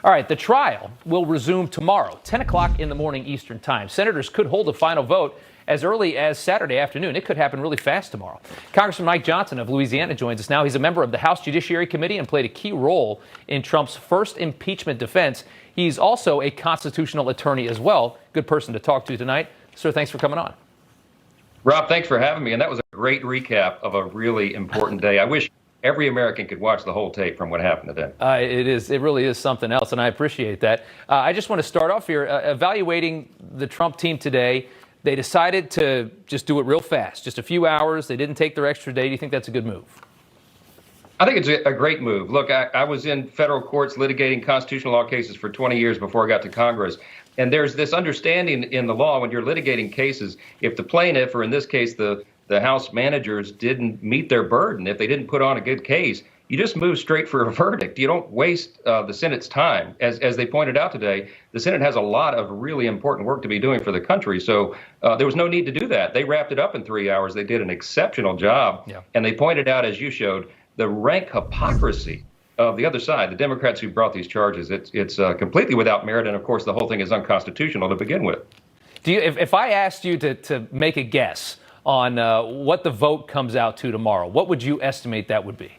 All right, the trial will resume tomorrow, 10 o'clock in the morning Eastern time. Senators could hold a final vote as early as Saturday afternoon. It could happen really fast tomorrow. Congressman Mike Johnson of Louisiana joins us now. He's a member of the House Judiciary Committee and played a key role in Trump's first impeachment defense. He's also a constitutional attorney as well. Good person to talk to tonight. Sir, thanks for coming on. Rob, thanks for having me. And that was a great recap of a really important day. I wish every American could watch the whole tape from what happened today. It really is something else, and I appreciate that. I just want to start off here evaluating the Trump team today. They decided to just do it real fast, just a few hours. They didn't take their extra day. Do you think that's a good move? I think it's a great move. Look, I was in federal courts litigating constitutional law cases for 20 years before I got to Congress. And there's this understanding in the law when you're litigating cases, if the plaintiff, or in this case, the House managers, didn't meet their burden, if they didn't put on a good case, you just move straight for a verdict. You don't waste the Senate's time. As they pointed out today, the Senate has a lot of really important work to be doing for the country. So there was no need to do that. They wrapped it up in 3 hours. They did an exceptional job. Yeah. And they pointed out, as you showed, the rank hypocrisy of the other side, the Democrats who brought these charges. It's completely without merit. And of course, the whole thing is unconstitutional to begin with. Do you, if I asked you to make a guess on what the vote comes out to tomorrow, what would you estimate that would be?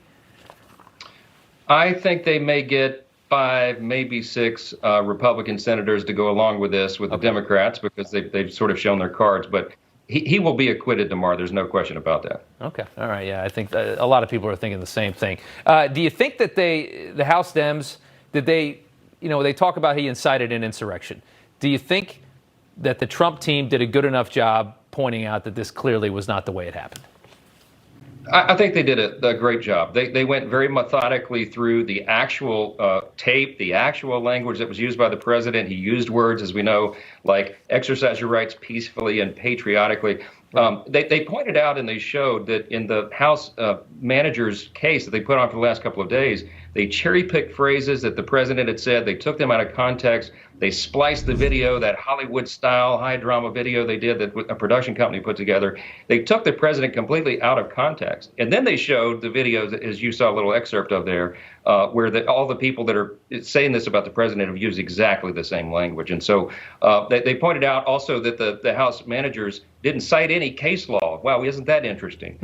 I think they may get 5, maybe 6 Republican senators to go along with this with the Democrats, because they've sort of shown their cards. But he will be acquitted tomorrow. There's no question about that. Okay. All right. Yeah, I think a lot of people are thinking the same thing. Do you think that the House Dems, they talk about he incited an insurrection. Do you think that the Trump team did a good enough job pointing out that this clearly was not the way it happened? I think they did a great job. They went very methodically through the actual tape, the actual language that was used by the president. He used words, as we know, like exercise your rights peacefully and patriotically. They pointed out and they showed that in the House manager's case that they put on for the last couple of days, they cherry-picked phrases that the president had said. They took them out of context. They spliced the video, that Hollywood-style high-drama video they did that a production company put together. They took the president completely out of context. And then they showed the videos, as you saw a little excerpt of there, where all the people that are saying this about the president have used exactly the same language. And so they pointed out also that the House managers didn't cite any case law. Wow, isn't that interesting?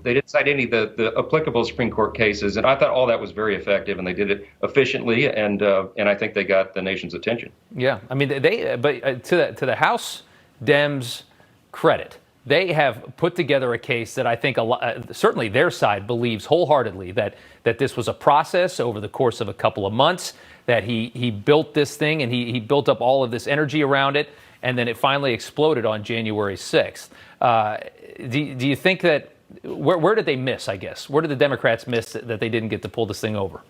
They didn't cite any of the applicable Supreme Court cases. And I thought all that was very effective, and they did it efficiently. And I think they got the nation's attention. Yeah, I mean, but to the House Dems' credit, they have put together a case that I think certainly their side believes wholeheartedly that this was a process over the course of a couple of months, that he built this thing and he built up all of this energy around it, and then it finally exploded on January 6th. Do you think that where did they miss, I guess? Where did the Democrats miss that they didn't get to pull this thing over?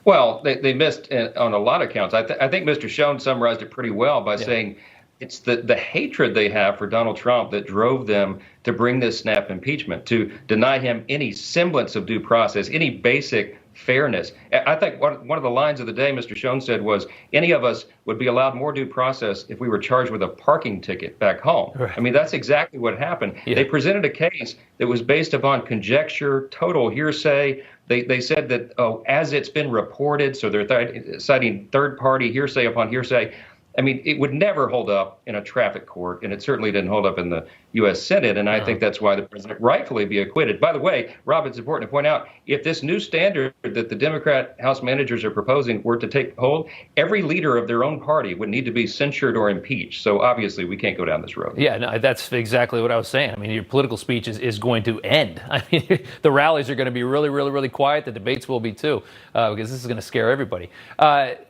Well, they missed on a lot of counts. I think Mr. Schoen summarized it pretty well by saying it's the hatred they have for Donald Trump that drove them to bring this snap impeachment, to deny him any semblance of due process, any basic fairness. I think one of the lines of the day Mr. Schoen said was, any of us would be allowed more due process if we were charged with a parking ticket back home. Right. I mean, that's exactly what happened. Yeah. They presented a case that was based upon conjecture, total hearsay. They said that, as it's been reported, so they're citing third-party hearsay upon hearsay. I mean, it would never hold up in a traffic court, and it certainly didn't hold up in the U.S. Senate, and I think that's why the president rightfully be acquitted. By the way, Rob, it's important to point out, if this new standard that the Democrat House managers are proposing were to take hold, every leader of their own party would need to be censured or impeached. So obviously, we can't go down this road. Yeah, no, that's exactly what I was saying. I mean, your political speech is going to end. I mean, the rallies are going to be really, really, really quiet. The debates will be too, because this is going to scare everybody.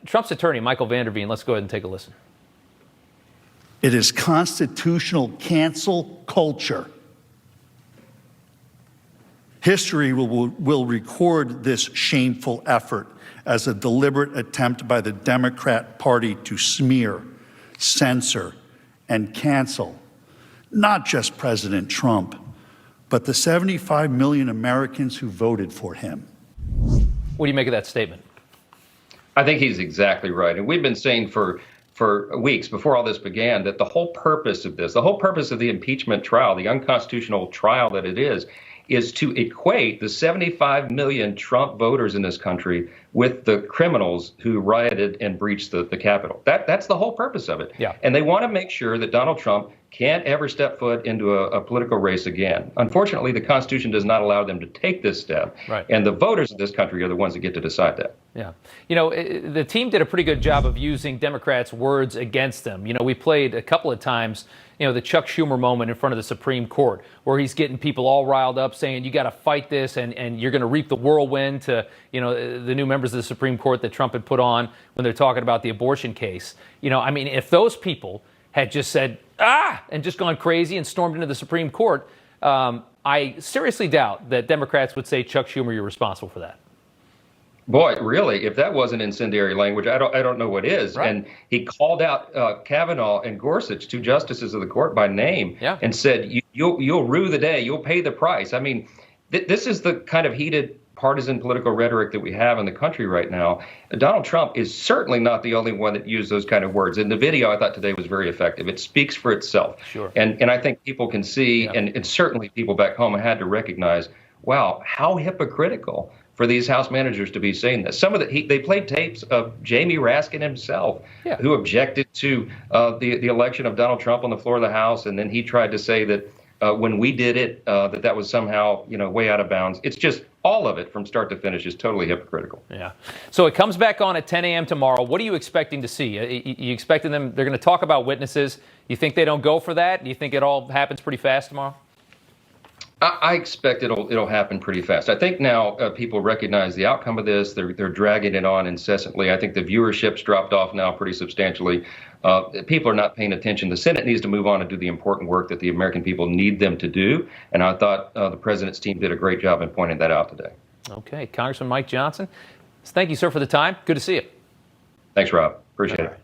Trump's attorney, Michael Vanderveen, let's go ahead and take a listen. It is constitutional cancel culture. History will record this shameful effort as a deliberate attempt by the Democrat Party to smear, censor, and cancel not just President Trump, but the 75 million Americans who voted for him. What do you make of that statement? I think he's exactly right. And we've been saying for weeks before all this began that the whole purpose of this, the whole purpose of the impeachment trial, the unconstitutional trial that it is is to equate the 75 million Trump voters in this country with the criminals who rioted and breached the Capitol. That's the whole purpose of it. Yeah. And they want to make sure that Donald Trump can't ever step foot into a political race again. Unfortunately, the Constitution does not allow them to take this step. Right. And the voters of this country are the ones that get to decide that. Yeah. The team did a pretty good job of using Democrats' words against them. We played a couple of times, the Chuck Schumer moment in front of the Supreme Court, where he's getting people all riled up saying, you got to fight this and you're going to reap the whirlwind to, the new members of the Supreme Court that Trump had put on when they're talking about the abortion case. If those people had just said, and just gone crazy and stormed into the Supreme Court, I seriously doubt that Democrats would say, Chuck Schumer, you're responsible for that. Boy, really, if that wasn't incendiary language, I don't know what is. Right. And he called out Kavanaugh and Gorsuch, two justices of the court, by name, and said, you'll rue the day, you'll pay the price. This is the kind of heated partisan political rhetoric that we have in the country right now. Donald Trump is certainly not the only one that used those kind of words. And the video I thought today was very effective. It speaks for itself. Sure. And I think people can see, and certainly people back home had to recognize, wow, how hypocritical for these House managers to be saying this. Some of they played tapes of Jamie Raskin himself, who objected to the election of Donald Trump on the floor of the House, and then he tried to say that when we did it, that was somehow way out of bounds. It's just all of it from start to finish is totally hypocritical. Yeah. So it comes back on at 10 a.m. tomorrow. What are you expecting to see? You expecting them? They're going to talk about witnesses. You think they don't go for that? Do you think it all happens pretty fast tomorrow? I expect it'll happen pretty fast. I think now people recognize the outcome of this. They're dragging it on incessantly. I think the viewership's dropped off now pretty substantially. People are not paying attention. The Senate needs to move on and do the important work that the American people need them to do. And I thought the president's team did a great job in pointing that out today. Okay. Congressman Mike Johnson, thank you, sir, for the time. Good to see you. Thanks, Rob. Appreciate it.